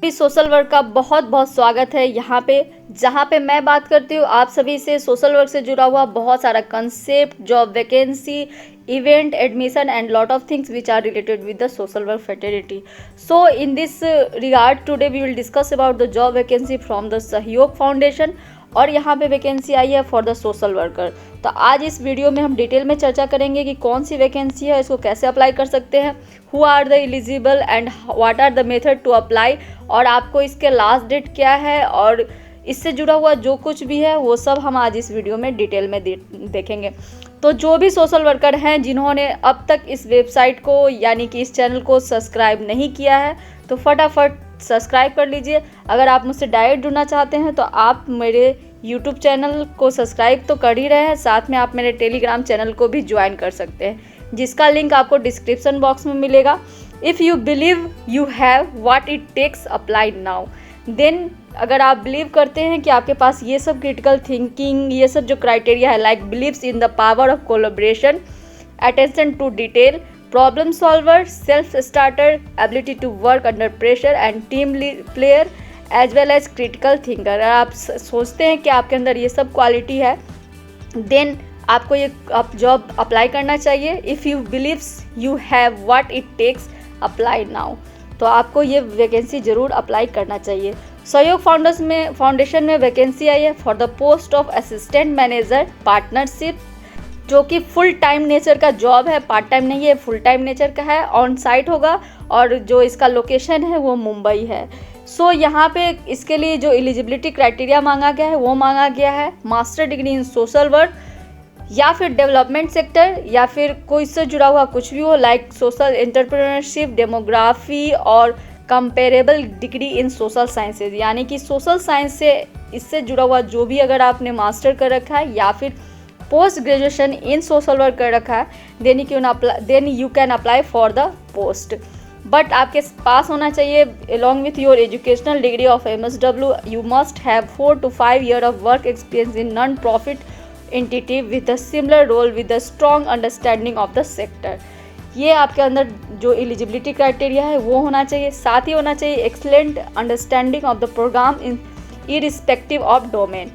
भी social work का बहुत बहुत स्वागत है यहाँ पे, जहाँ पे मैं बात करती हूँ आप सभी से सोशल वर्क से जुड़ा हुआ बहुत सारा concept, job vacancy, event, admission and lot of things which are related with the social work fraternity. So in this regard today we will discuss about the job vacancy from the सहयोग foundation और यहाँ पे vacancy आई है for the social worker. तो आज इस video में हम डिटेल में चर्चा करेंगे कि कौन सी वैकेंसी है, इसको कैसे अप्लाई कर सकते हैं, who are the eligible and what are the method to apply, और आपको इसके लास्ट डेट क्या है और इससे जुड़ा हुआ जो कुछ भी है वो सब हम आज इस वीडियो में डिटेल में देखेंगे. तो जो भी सोशल वर्कर हैं जिन्होंने अब तक इस वेबसाइट को यानी कि इस चैनल को सब्सक्राइब नहीं किया है तो फटाफट सब्सक्राइब कर लीजिए. अगर आप मुझसे डायरेक्ट जुड़ना चाहते हैं तो आप मेरे यूट्यूब चैनल को सब्सक्राइब तो कर ही रहे हैं, साथ में आप मेरे टेलीग्राम चैनल को भी ज्वाइन कर सकते हैं जिसका लिंक आपको डिस्क्रिप्शन बॉक्स में मिलेगा. If you believe you have what it takes apply now, then अगर आप बिलीव करते हैं कि आपके पास ये सब क्रिटिकल थिंकिंग, ये सब जो क्राइटेरिया है, like believes in the power of collaboration, attention to detail, problem solver, self starter, ability to work under pressure and team player as well as critical thinker, अगर आप सोचते हैं कि आपके अंदर ये सब क्वालिटी है देन आपको ये जॉब अप्लाई करना चाहिए. If you believes you have what it takes apply now, तो आपको ये वैकेंसी ज़रूर अप्लाई करना चाहिए. सहयोग फाउंडेशन में वैकेंसी आई है for the post of assistant manager partnership, जो कि फुल टाइम नेचर का जॉब है, पार्ट टाइम नहीं है, फुल टाइम नेचर का है, ऑन साइट होगा और जो इसका लोकेशन है वो मुंबई है. सो यहाँ पे इसके लिए जो एलिजिबिलिटी क्राइटेरिया मांगा गया है वो मांगा गया है master degree in social work या फिर डेवलपमेंट सेक्टर या फिर कोई इससे जुड़ा हुआ कुछ भी हो, लाइक सोशल एंटरप्रेन्योरशिप, डेमोग्राफी और comparable degree in social sciences, यानी कि सोशल साइंस से इससे जुड़ा हुआ जो भी अगर आपने मास्टर कर रखा है या फिर post graduation in social work कर रखा है then you can apply for the post. But आपके पास होना चाहिए along with your educational degree of MSW, you must have 4 to 5 years of work experience in non-profit entity with a similar role with a strong understanding of the sector. ये आपके अंदर जो eligibility criteria है वो होना चाहिए. साथ ही होना चाहिए excellent understanding of the program in irrespective of domain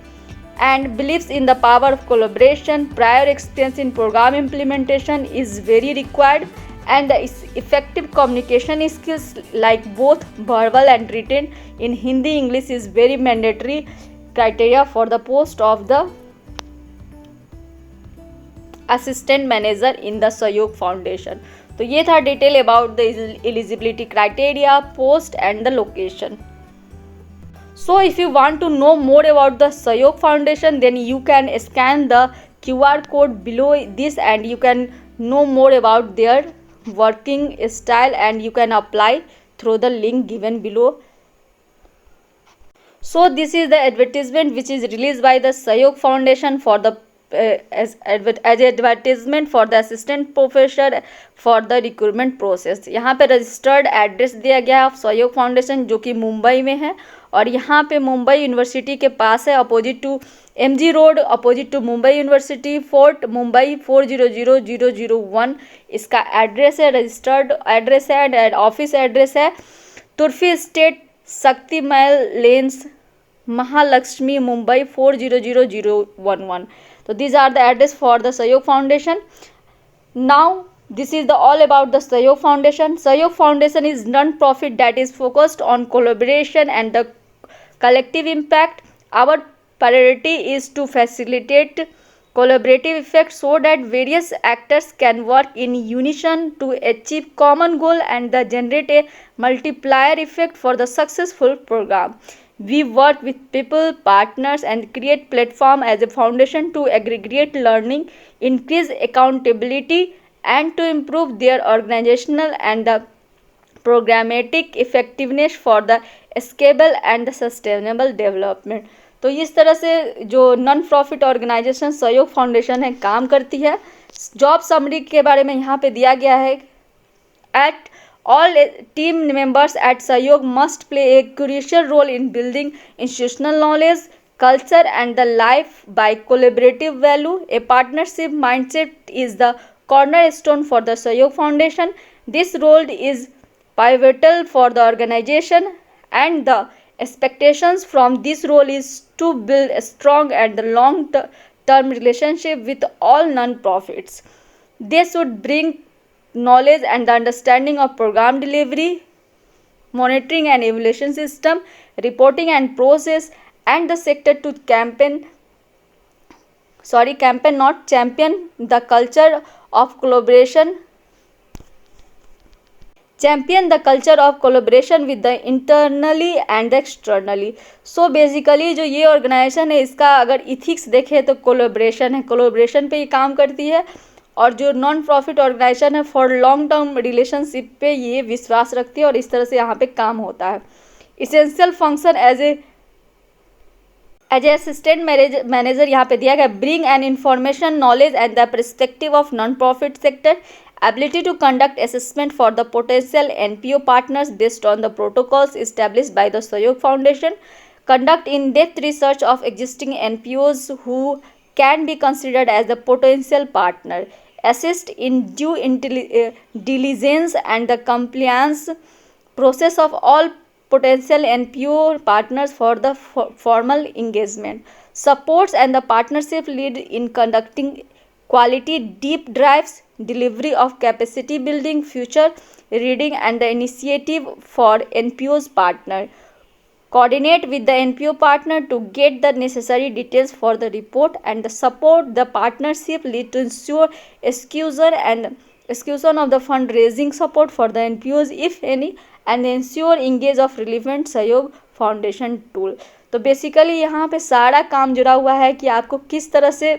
and believes in the power of collaboration. Prior experience in program implementation is very required and the effective communication skills like both verbal and written in Hindi English is very mandatory criteria for the post of the assistant manager in the सहयोग foundation. तो ये था detail about the eligibility criteria, post and the location. So if you want to know more about the Sayog Foundation, then you can scan the QR code below this and you can know more about their working style and you can apply through the link given below. So this is the advertisement which is released by the Sayog Foundation for the as advertisement for the assistant professor for the recruitment process. यहाँ पे registered address दिया गया है of सहयोग foundation जो कि मुंबई में है और यहाँ पे मुंबई यूनिवर्सिटी के पास है, opposite to MG road, opposite to Mumbai university, fort Mumbai 400001 इसका एड्रेस है, रजिस्टर्ड एड्रेस है एंड ऑफिस एड्रेस है turf estate, Shakti Mahal lanes, Mahalakshmi, Mumbai 400011. So these are the address for the Sayog Foundation. Now this is the all about the Sayog Foundation. Sayog Foundation is non-profit that is focused on collaboration and the collective impact. Our priority is to facilitate collaborative effect so that various actors can work in unison to achieve common goal and the generate a multiplier effect for the successful program. We work with people, partners and create platform as a foundation to aggregate learning, increase accountability and to improve their organizational and the programmatic effectiveness for the scalable and the sustainable development. तो इस तरह से जो non profit organisation सहयोग foundation है काम करती है. जॉब समरी के बारे में यहाँ पे दिया गया है. At all team members at Sayog must play a crucial role in building institutional knowledge, culture and the life by collaborative value. A partnership mindset is the cornerstone for the Sayog Foundation. This role is pivotal for the organization and the expectations from this role is to build a strong and long-term relationship with all non-profits. They should bring knowledge and the understanding of program delivery, monitoring and evaluation system, reporting and process, and the sector to campaign not champion the culture of collaboration with the internally and externally. So basically जो ये organisation है इसका अगर ethics देखें तो collaboration है, collaboration पे ये काम करती है, और जो नॉन प्रॉफिट ऑर्गेनाइजेशन है फॉर लॉन्ग टर्म रिलेशनशिप पे ये विश्वास रखती है और इस तरह से यहाँ पे काम होता है. Essential function as a assistant manager यहाँ पे दिया गया, bring an information knowledge and the perspective of non profit sector, ability to conduct assessment for the potential NPO partners based on the protocols established by the Sahyog Foundation, conduct in-depth research of existing NPOs who can be considered as the potential partner, assist in due diligence and the compliance process of all potential NPO partners for the formal engagement, supports and the partnership lead in conducting quality deep dives, delivery of capacity building, future reading and the initiative for NPO's partner, coordinate with the NPO partner to get the necessary details for the report, and the support the partnership lead to ensure execution of the fundraising support for the NPOs if any, and ensure engage of relevant सहयोग foundation tool. तो basically यहाँ पे सारा काम जुड़ा हुआ है कि आपको किस तरह से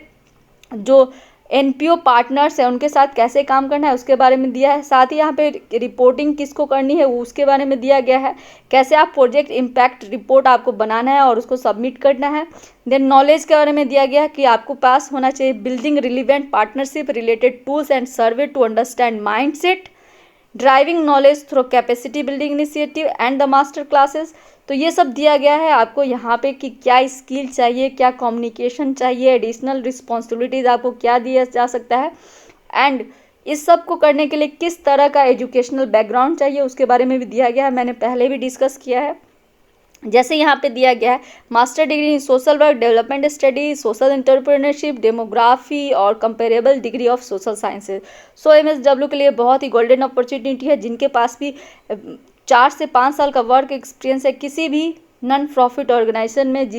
जो एनपीओ पार्टनर्स है उनके साथ कैसे काम करना है उसके बारे में दिया है. साथ ही यहाँ पे रिपोर्टिंग किसको करनी है उसके बारे में दिया गया है, कैसे आप प्रोजेक्ट इम्पैक्ट रिपोर्ट आपको बनाना है और उसको सबमिट करना है. देन नॉलेज के बारे में दिया गया है कि आपको पास होना चाहिए building relevant partnership related tools and survey to understand mindset, driving knowledge through capacity building initiative and the master classes. तो ये सब दिया गया है आपको यहाँ पे कि क्या स्किल चाहिए, क्या कम्युनिकेशन चाहिए, एडिशनल रिस्पॉन्सिबिलिटीज़ आपको क्या दिया जा सकता है, एंड इस सब को करने के लिए किस तरह का एजुकेशनल बैकग्राउंड चाहिए उसके बारे में भी दिया गया है. मैंने पहले भी डिस्कस किया है. जैसे यहाँ पे दिया गया है master degree in social work, development study, social entrepreneurship, demography और comparable degree of social sciences. So MSW के लिए बहुत ही गोल्डन अपॉर्चुनिटी है. जिनके पास भी 4 से 5 साल का वर्क एक्सपीरियंस है किसी भी नॉन प्रॉफिट ऑर्गेनाइजेशन में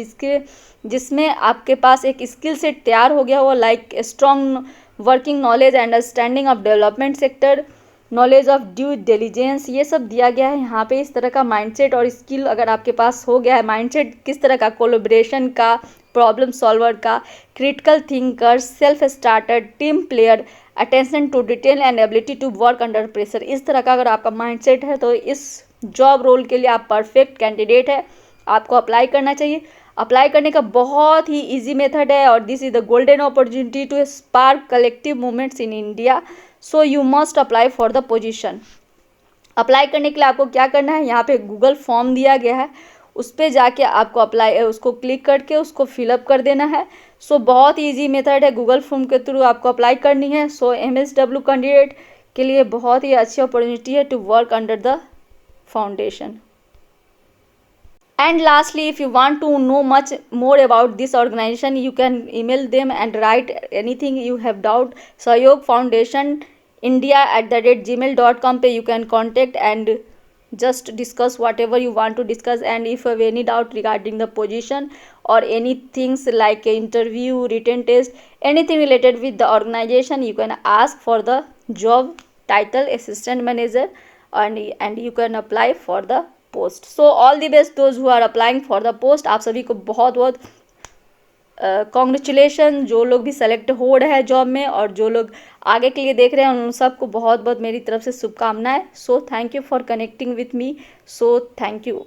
जिसमें आपके पास एक स्किल सेट तैयार हो गया हो, like strong working knowledge and understanding of development sector, knowledge of due diligence, ये सब दिया गया है यहाँ पे. इस तरह का माइंडसेट और स्किल अगर आपके पास हो गया है, माइंडसेट किस तरह का, कोलैबोरेशन का, प्रॉब्लम सॉल्वर का, critical thinker, self starter, team player, attention to detail and ability to work under pressure, इस तरह का अगर आपका माइंडसेट है तो इस जॉब रोल के लिए आप परफेक्ट कैंडिडेट है. आपको अप्लाई करना चाहिए. अप्लाई करने का बहुत ही इजी मेथड है और this is the golden opportunity to spark collective movements in India. So you must apply for the position. Apply करने के लिए आपको क्या करना है, यहाँ पे गूगल फॉर्म दिया गया है, उस पर जाके आपको अप्लाई उसको क्लिक करके उसको फिलअप कर देना है. सो बहुत ईजी मेथड है, गूगल फॉर्म के थ्रू आपको अप्लाई करनी है. सो एमएसडब्ल्यू कैंडिडेट के लिए बहुत ही अच्छी अपॉर्चुनिटी है to work under the foundation. And lastly, if you want to know much more about this organization, you can email them and write anything you have doubt. Sahyog Foundation India@gmail.com पे you can contact and just discuss whatever you want to discuss. And if you have any doubt regarding the position or any things like interview, written test, anything related with the organization, you can ask for the job title assistant manager and you can apply for the post. So all the best those who are applying for the post. आप सभी को बहुत बहुत congratulation. जो लोग भी select हो रहे हैं जॉब में और जो लोग आगे के लिए देख रहे हैं उन सबको बहुत बहुत मेरी तरफ से शुभकामनाएं. So thank you for connecting with me. So thank you.